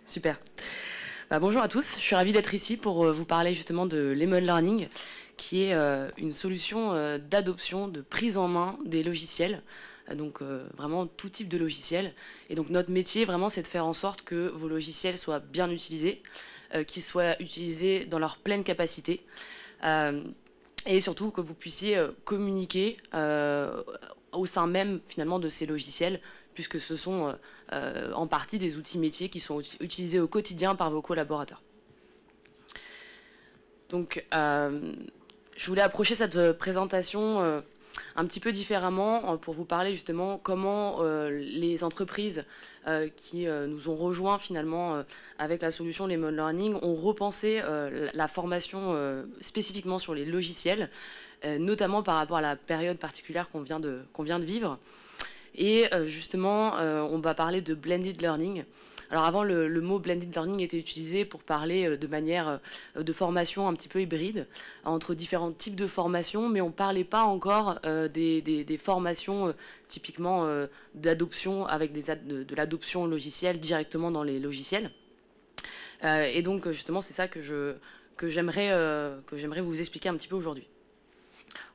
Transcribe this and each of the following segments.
Super. Bonjour à tous, je suis ravie d'être ici pour vous parler justement de Lemon Learning, qui est une solution d'adoption, de prise en main des logiciels, donc vraiment tout type de logiciels. Et donc notre métier vraiment c'est de faire en sorte que vos logiciels soient bien utilisés, qu'ils soient utilisés dans leur pleine capacité, et surtout que vous puissiez communiquer au sein même finalement de ces logiciels, puisque ce sont en partie des outils métiers qui sont utilisés au quotidien par vos collaborateurs. Donc, je voulais approcher cette présentation un petit peu différemment pour vous parler justement comment les entreprises qui nous ont rejoints finalement avec la solution Lemon Learning ont repensé la formation spécifiquement sur les logiciels, notamment par rapport à la période particulière qu'on vient de vivre. Et justement, on va parler de blended learning. Alors avant, le mot blended learning était utilisé pour parler de manière de formation un petit peu hybride entre différents types de formations, mais on ne parlait pas encore des formations typiquement d'adoption avec de l'adoption logicielle directement dans les logiciels. Et donc justement, c'est ça que j'aimerais vous expliquer un petit peu aujourd'hui.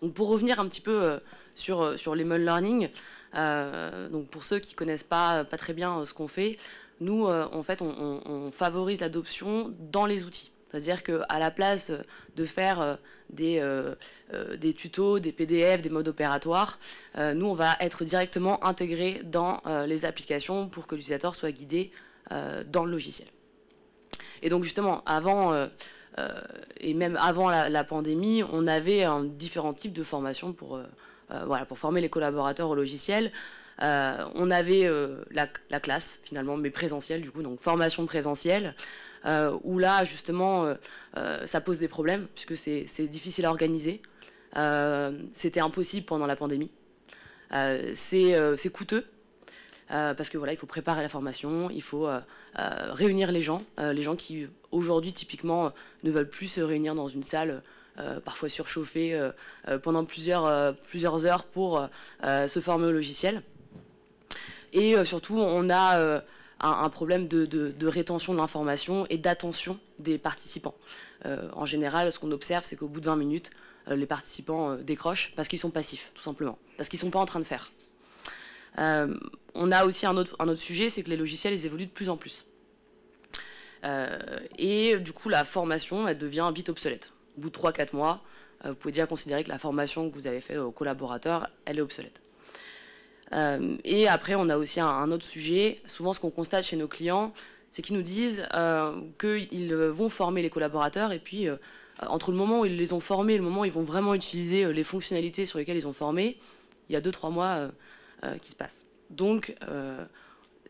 Donc pour revenir un petit peu sur Lemon Learning, donc pour ceux qui ne connaissent pas très bien ce qu'on fait, nous, en fait, on favorise l'adoption dans les outils. C'est-à-dire qu'à la place de faire des tutos, des PDF, des modes opératoires, nous, on va être directement intégré dans les applications pour que l'utilisateur soit guidé dans le logiciel. Et donc, justement, avant... et même avant la pandémie, on avait différents types de formations pour former les collaborateurs au logiciel. On avait la classe, finalement, mais présentielle, du coup, donc formation présentielle, où là, justement, ça pose des problèmes, puisque c'est difficile à organiser. C'était impossible pendant la pandémie. C'est coûteux. Parce que voilà, il faut préparer la formation, il faut réunir les gens qui aujourd'hui typiquement ne veulent plus se réunir dans une salle parfois surchauffée pendant plusieurs heures pour se former au logiciel. Et surtout, on a un problème de rétention de l'information et d'attention des participants. En général, ce qu'on observe, c'est qu'au bout de 20 minutes, les participants décrochent parce qu'ils sont passifs, tout simplement, parce qu'ils ne sont pas en train de faire. On a aussi un autre sujet, c'est que les logiciels, ils évoluent de plus en plus. Et du coup, la formation, elle devient vite obsolète. Au bout de 3-4 mois, vous pouvez déjà considérer que la formation que vous avez faite aux collaborateurs, elle est obsolète. Et après, on a aussi un autre sujet. Souvent, ce qu'on constate chez nos clients, c'est qu'ils nous disent qu'ils vont former les collaborateurs et puis, entre le moment où ils les ont formés et le moment où ils vont vraiment utiliser les fonctionnalités sur lesquelles ils ont formé, il y a 2-3 mois qui se passent. Donc,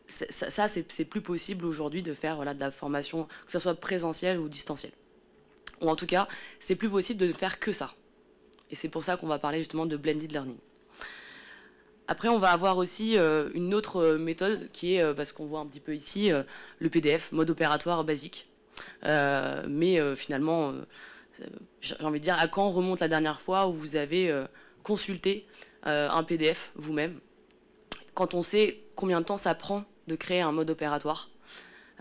ça c'est plus possible aujourd'hui de faire de la formation, que ce soit présentielle ou distancielle. Ou en tout cas, c'est plus possible de ne faire que ça. Et c'est pour ça qu'on va parler justement de blended learning. Après, on va avoir aussi une autre méthode qui est, parce qu'on voit un petit peu ici, le PDF, mode opératoire basique. Mais finalement, j'ai envie de dire, à quand remonte la dernière fois où vous avez consulté un PDF vous-même, quand on sait combien de temps ça prend de créer un mode opératoire.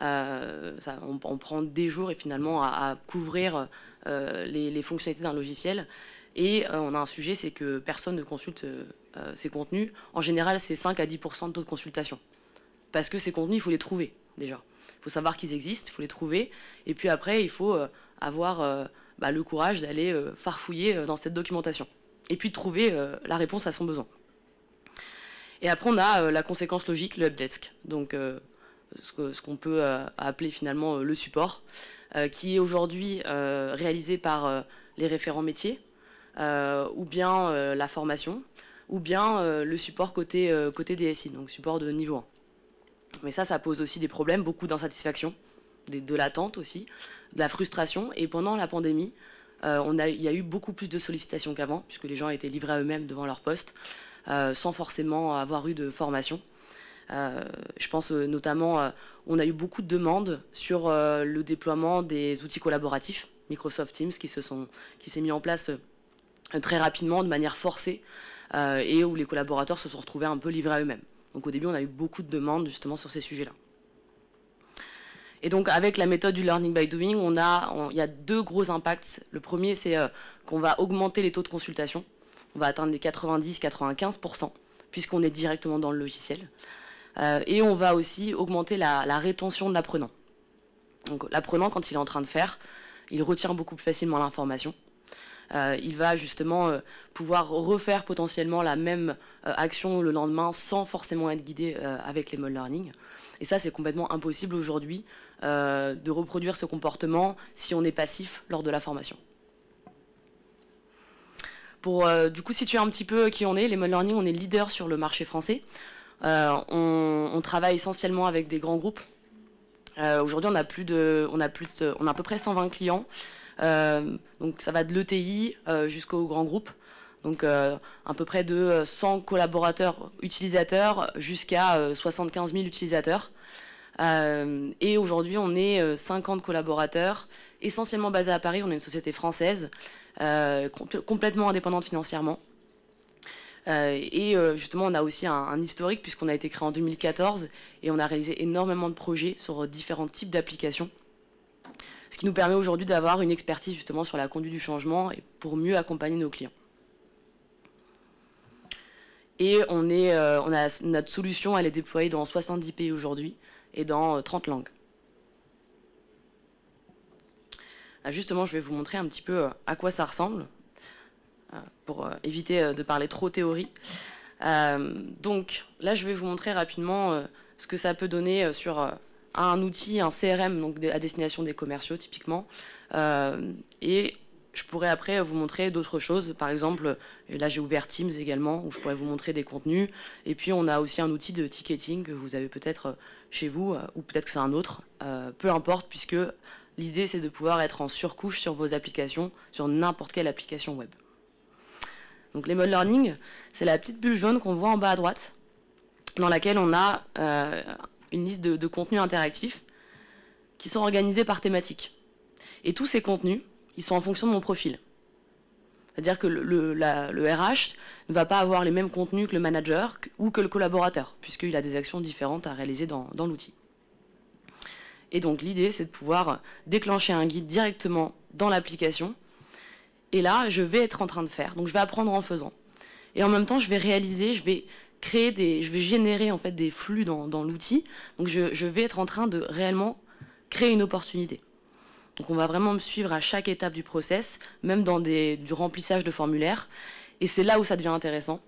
On prend des jours et finalement à couvrir les fonctionnalités d'un logiciel. Et on a un sujet, c'est que personne ne consulte ces contenus. En général, c'est 5 à 10% de taux de consultation. Parce que ces contenus, il faut les trouver déjà. Il faut savoir qu'ils existent, il faut les trouver. Et puis après, il faut avoir le courage d'aller farfouiller dans cette documentation. Et puis de trouver la réponse à son besoin. Et après, on a la conséquence logique, le helpdesk. Donc, ce qu'on peut appeler finalement le support, qui est aujourd'hui réalisé par les référents métiers, ou bien la formation, ou bien le support côté DSI, donc support de niveau 1. Mais ça pose aussi des problèmes, beaucoup d'insatisfaction, de l'attente aussi, de la frustration. Et pendant la pandémie, il y a eu beaucoup plus de sollicitations qu'avant, puisque les gens étaient livrés à eux-mêmes devant leur poste, sans forcément avoir eu de formation. Je pense notamment, on a eu beaucoup de demandes sur le déploiement des outils collaboratifs, Microsoft Teams, qui s'est mis en place très rapidement, de manière forcée, et où les collaborateurs se sont retrouvés un peu livrés à eux-mêmes. Donc au début, on a eu beaucoup de demandes justement sur ces sujets-là. Et donc avec la méthode du learning by doing, il y a 2 gros impacts. Le premier, c'est qu'on va augmenter les taux de consultation. On va atteindre les 90-95%, puisqu'on est directement dans le logiciel. Et on va aussi augmenter la rétention de l'apprenant. Donc l'apprenant, quand il est en train de faire, il retient beaucoup plus facilement l'information. Il va justement pouvoir refaire potentiellement la même action le lendemain sans forcément être guidé avec les mode learning. Et ça, c'est complètement impossible aujourd'hui de reproduire ce comportement si on est passif lors de la formation. Pour du coup situer un petit peu qui on est, les mode learning, on est leader sur le marché français. On travaille essentiellement avec des grands groupes. Aujourd'hui, on a à peu près 120 clients. Donc ça va de l'ETI jusqu'aux grands groupes. Donc à peu près de 100 collaborateurs utilisateurs jusqu'à 75 000 utilisateurs. Et aujourd'hui, on est 50 collaborateurs, essentiellement basés à Paris. On est une société française, complètement indépendante financièrement. Justement, on a aussi un historique puisqu'on a été créé en 2014 et on a réalisé énormément de projets sur différents types d'applications. Ce qui nous permet aujourd'hui d'avoir une expertise justement sur la conduite du changement et pour mieux accompagner nos clients. Et notre solution, elle est déployée dans 70 pays aujourd'hui et dans 30 langues. Justement, je vais vous montrer un petit peu à quoi ça ressemble, pour éviter de parler trop théorie. Donc là, je vais vous montrer rapidement ce que ça peut donner sur un outil, un CRM, donc à destination des commerciaux typiquement. Et je pourrais après vous montrer d'autres choses. Par exemple, là j'ai ouvert Teams également, où je pourrais vous montrer des contenus. Et puis on a aussi un outil de ticketing que vous avez peut-être chez vous, ou peut-être que c'est un autre. Peu importe, puisque l'idée c'est de pouvoir être en surcouche sur vos applications, sur n'importe quelle application web. Donc les mode learning, c'est la petite bulle jaune qu'on voit en bas à droite, dans laquelle on a une liste de contenus interactifs qui sont organisés par thématique. Et tous ces contenus, ils sont en fonction de mon profil. C'est-à-dire que le RH ne va pas avoir les mêmes contenus que le manager ou que le collaborateur, puisqu'il a des actions différentes à réaliser dans l'outil. Et donc l'idée, c'est de pouvoir déclencher un guide directement dans l'application. Et là, je vais être en train de faire. Donc je vais apprendre en faisant. Et en même temps, je vais réaliser, je vais générer en fait des flux dans l'outil. Donc je vais être en train de réellement créer une opportunité. Donc on va vraiment me suivre à chaque étape du process, même dans du remplissage de formulaires. Et c'est là où ça devient intéressant.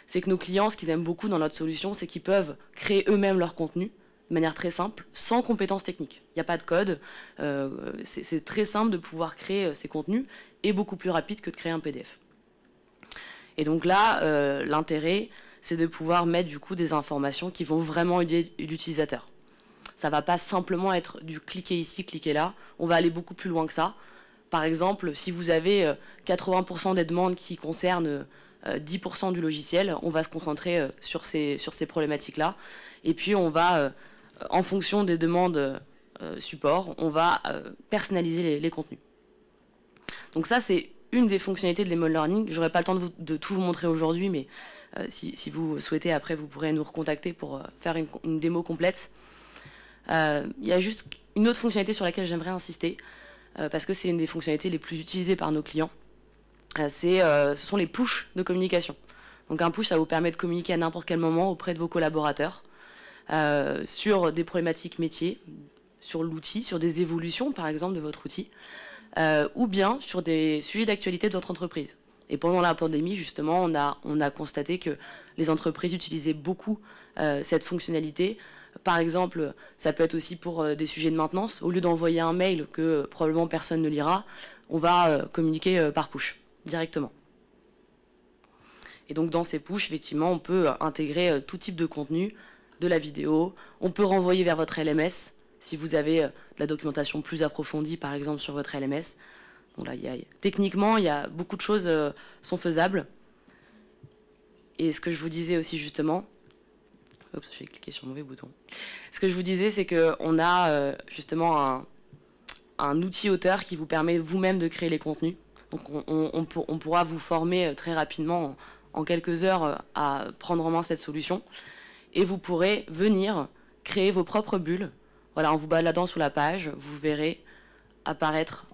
C'est que nos clients, ce qu'ils aiment beaucoup dans notre solution, c'est qu'ils peuvent créer eux-mêmes leur contenu de manière très simple, sans compétences techniques. Il n'y a pas de code. C'est très simple de pouvoir créer ces contenus et beaucoup plus rapide que de créer un PDF. Et donc là, l'intérêt, c'est de pouvoir mettre du coup des informations qui vont vraiment aider l'utilisateur. Ça ne va pas simplement être du cliquer ici, cliquer là. On va aller beaucoup plus loin que ça. Par exemple, si vous avez 80% des demandes qui concernent 10% du logiciel, on va se concentrer sur ces problématiques-là. Et puis, on va, en fonction des demandes support, on va personnaliser les contenus. Donc ça, c'est une des fonctionnalités de l'Emode Learning. Je n'aurai pas le temps de tout vous montrer aujourd'hui, mais si vous souhaitez, après, vous pourrez nous recontacter pour faire une démo complète. Il y a juste une autre fonctionnalité sur laquelle j'aimerais insister, parce que c'est une des fonctionnalités les plus utilisées par nos clients. Ce sont les pushs de communication. Donc un push, ça vous permet de communiquer à n'importe quel moment auprès de vos collaborateurs sur des problématiques métiers, sur l'outil, sur des évolutions, par exemple, de votre outil, ou bien sur des sujets d'actualité de votre entreprise. Et pendant la pandémie, justement, on a constaté que les entreprises utilisaient beaucoup cette fonctionnalité. Par exemple, ça peut être aussi pour des sujets de maintenance. Au lieu d'envoyer un mail que probablement personne ne lira, on va communiquer par push, directement. Et donc dans ces push, effectivement, on peut intégrer tout type de contenu, de la vidéo. On peut renvoyer vers votre LMS si vous avez de la documentation plus approfondie, par exemple, sur votre LMS. Donc là, techniquement, il y a beaucoup de choses sont faisables. Et ce que je vous disais aussi justement, oups, j'ai cliqué sur le mauvais bouton. Ce que je vous disais, c'est qu'on a justement un outil auteur qui vous permet vous-même de créer les contenus. Donc on pourra vous former très rapidement, en quelques heures, à prendre en main cette solution. Et vous pourrez venir créer vos propres bulles voilà, en vous baladant sur la page, vous verrez apparaître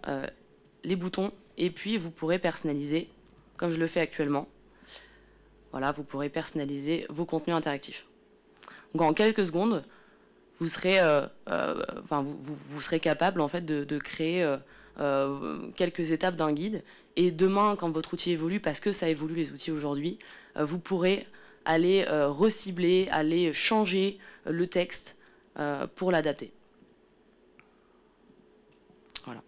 les boutons et puis vous pourrez personnaliser, comme je le fais actuellement. Voilà, vous pourrez personnaliser vos contenus interactifs. Donc en quelques secondes, vous serez, vous serez capable en fait, de créer quelques étapes d'un guide. Et demain, quand votre outil évolue, parce que ça évolue les outils aujourd'hui, vous pourrez aller recibler, aller changer le texte pour l'adapter. Voilà.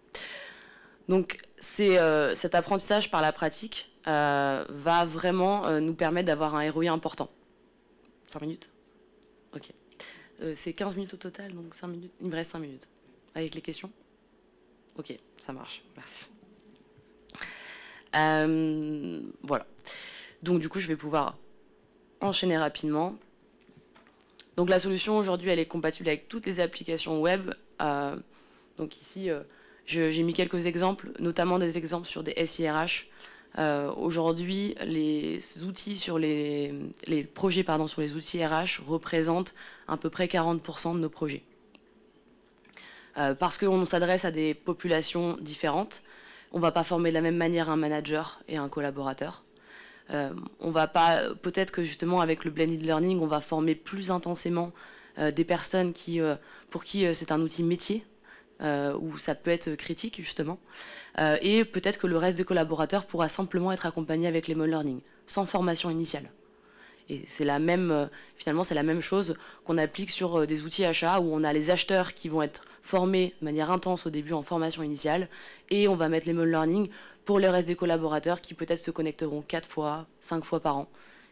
Donc cet apprentissage par la pratique va vraiment nous permettre d'avoir un ROI important. 5 minutes? Ok. C'est 15 minutes au total, donc 5 minutes. Il me reste 5 minutes. Avec les questions? Ok, ça marche. Merci. Voilà. Donc du coup, je vais pouvoir enchaîner rapidement. Donc la solution aujourd'hui, elle est compatible avec toutes les applications web. Donc ici, j'ai mis quelques exemples, notamment des exemples sur des SIRH. Aujourd'hui, les outils sur les projets sur les outils RH représentent à peu près 40% de nos projets. Parce qu'on s'adresse à des populations différentes, on ne va pas former de la même manière un manager et un collaborateur. On va pas, peut-être que justement avec le blended learning, on va former plus intensément des personnes pour qui c'est un outil métier, où ça peut être critique justement, et peut-être que le reste des collaborateurs pourra simplement être accompagné avec les Lemon Learning, sans formation initiale. Et c'est finalement c'est la même chose qu'on applique sur des outils achats où on a les acheteurs qui vont être formés de manière intense au début en formation initiale, et on va mettre les Lemon Learning pour le reste des collaborateurs qui peut-être se connecteront 4 fois, 5 fois par an,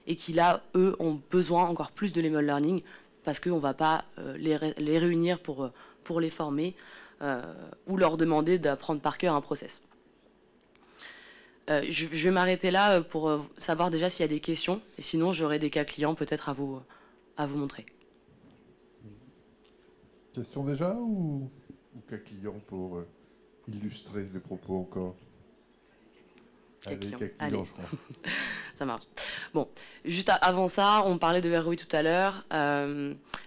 et qui là, eux, ont besoin encore plus de Lemon Learning, parce qu'on ne va pas les réunir pour les former, ou leur demander d'apprendre par cœur un process. Je vais m'arrêter là pour savoir déjà s'il y a des questions, et sinon j'aurai des cas clients peut-être à vous montrer. Question déjà ou cas client pour illustrer les propos encore? Cas client, je crois. Ça marche. Bon, juste avant ça, on parlait de ROI tout à l'heure.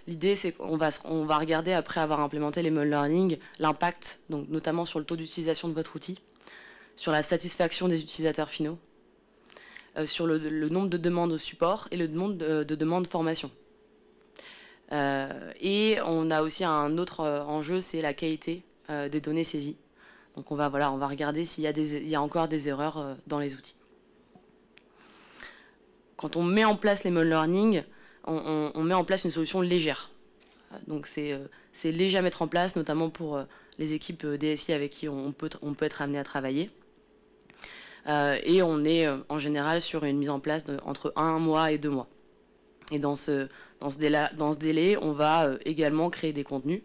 L'idée, c'est qu'on va regarder, après avoir implémenté les Lemon Learning, l'impact, donc notamment sur le taux d'utilisation de votre outil, sur la satisfaction des utilisateurs finaux, sur le nombre de demandes au support et le nombre de demandes de formation. Et on a aussi un autre enjeu, c'est la qualité des données saisies. Donc on va regarder s'il y a encore des erreurs dans les outils. Quand on met en place les Lemon Learning, on met en place une solution légère. Donc c'est léger à mettre en place, notamment pour les équipes DSI avec qui on peut être amené à travailler. Et on est en général sur une mise en place entre 1 mois et 2 mois. Et dans ce délai, on va également créer des contenus,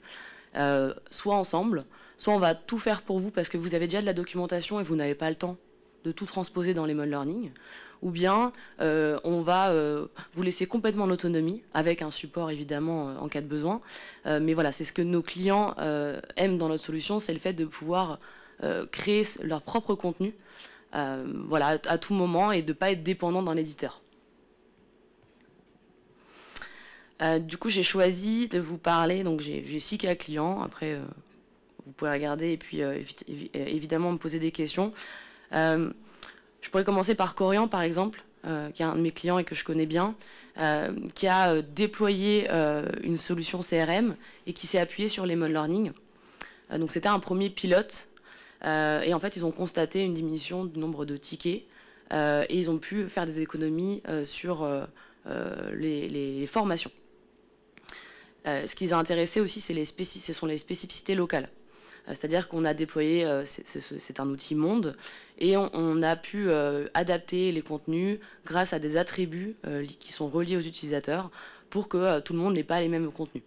soit ensemble, soit on va tout faire pour vous parce que vous avez déjà de la documentation et vous n'avez pas le temps de tout transposer dans les Lemon Learning, ou bien on va vous laisser complètement en autonomie, avec un support évidemment en cas de besoin. Mais voilà, c'est ce que nos clients aiment dans notre solution, c'est le fait de pouvoir créer leur propre contenu voilà, à tout moment et de ne pas être dépendant d'un éditeur. Du coup, j'ai choisi de vous parler, donc j'ai 6 cas clients, après vous pouvez regarder et puis évidemment me poser des questions. Je pourrais commencer par Corian, par exemple, qui est un de mes clients et que je connais bien, qui a déployé une solution CRM et qui s'est appuyé sur les Lemon Learning. Donc c'était un premier pilote, et en fait ils ont constaté une diminution du nombre de tickets, et ils ont pu faire des économies sur les formations. Ce qui les a intéressés aussi, ce sont les spécificités locales. C'est-à-dire qu'on a déployé, c'est un outil monde, et on a pu adapter les contenus grâce à des attributs qui sont reliés aux utilisateurs pour que tout le monde n'ait pas les mêmes contenus.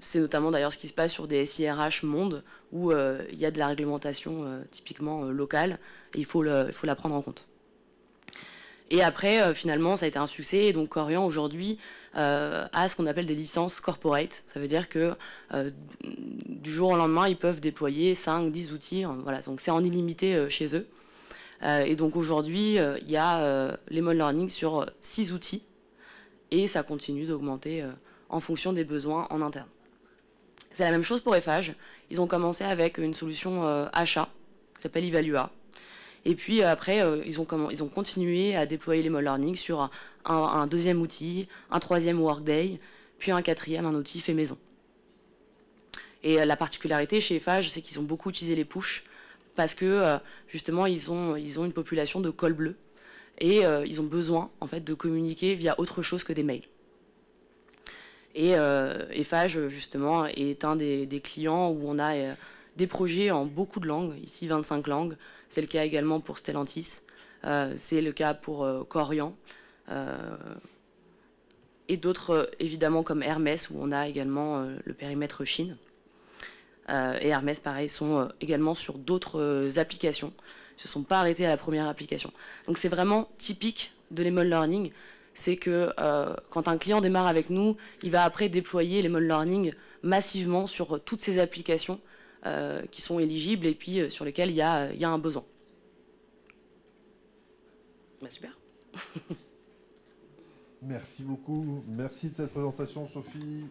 C'est notamment d'ailleurs ce qui se passe sur des SIRH monde où il y a de la réglementation typiquement locale, et il faut la prendre en compte. Et après, finalement, ça a été un succès, et donc Corian aujourd'hui a ce qu'on appelle des licences corporate. Ça veut dire que du jour au lendemain, ils peuvent déployer 5-10 outils. Voilà, donc c'est en illimité chez eux. Et donc aujourd'hui, il y a Lemon Learning sur 6 outils, et ça continue d'augmenter en fonction des besoins en interne. C'est la même chose pour Eiffage. Ils ont commencé avec une solution achat qui s'appelle Evalua. Et puis après, ils ont continué à déployer les mode learning sur un deuxième outil, un troisième Workday, puis un quatrième, un outil fait maison. Et la particularité chez Eiffage, c'est qu'ils ont beaucoup utilisé les push parce que justement, ils ont une population de cols bleus et ils ont besoin en fait de communiquer via autre chose que des mails. Et Eiffage, justement, est un des clients où on a des projets en beaucoup de langues, ici 25 langues. C'est le cas également pour Stellantis, c'est le cas pour Corian, et d'autres, évidemment, comme Hermès, où on a également le périmètre Chine. Et Hermès, pareil, sont également sur d'autres applications. Ils ne se sont pas arrêtés à la première application. Donc c'est vraiment typique de l'Emol Learning. C'est que quand un client démarre avec nous, il va après déployer l'Emol Learning massivement sur toutes ces applications qui sont éligibles et puis sur lesquelles il y a un besoin. Bah, super. Merci beaucoup. Merci de cette présentation, Sophie.